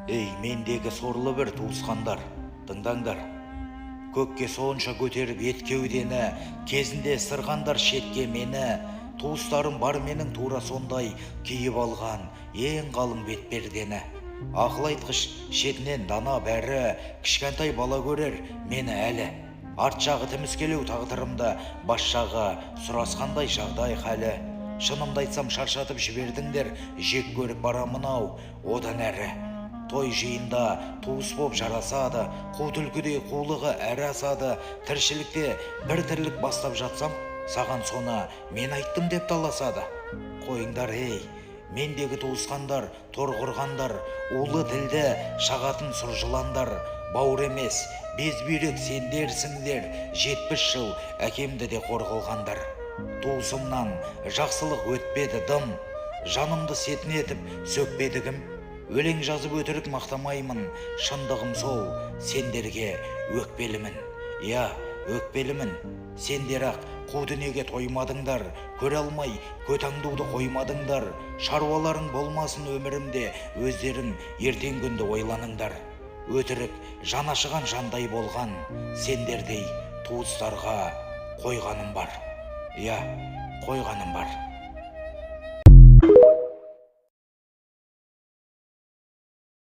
Ей, мендегі сорлы бір туысқандар, тыңдаңдар. Көкке сонша көтеріп ет кеудені, кезінде сырғандар шетке мені. Туыстарым бар менің тура сондай киіп алған ең қалың бетпердені. Ақыл айтқыш шетінен дана бәрі, кішкентай бала көрер мені әлі. Арт жағы тіміскелеу тағдырымда, бас жағы сұрасқандай жағдай халі. Шынымды айтсам шаршатып жібердіңдер, жек көріп барамын ау одан әрі. Той жиында туыс боп жарасады, қу түлкідей қулығы әрі асады. Тіршілікте бір тірлік бастап жатсам, саған соны мен айттым деп таласады. Қойыңдар, ей, мендегі туысқандар, тор құрғандар, улы тілді шағатын сұр жыландар. Бауыр емес, без бүйрек сендерсіңдер, 70 жыл әкемді де қор қылғандар. Туысымнан жақсылық өтпеді дым, жанымды сетін етіп сөкпеді кім. Өлең жазып өтірік мақтамаймын, шындығым сол, сендерге өкпелімін. Я, өкпелімін, сендер ақ қу дүниеге тоймадыңдар, көре алмай көтаңдуды қоймадыңдар. Шаруаларың болмасын өмірімде, өздерің ертең күнді ойланыңдар. Өтірік жанашыған жандай болған, сендердей туыстарға қойғаным бар. Я, қойғаным бар.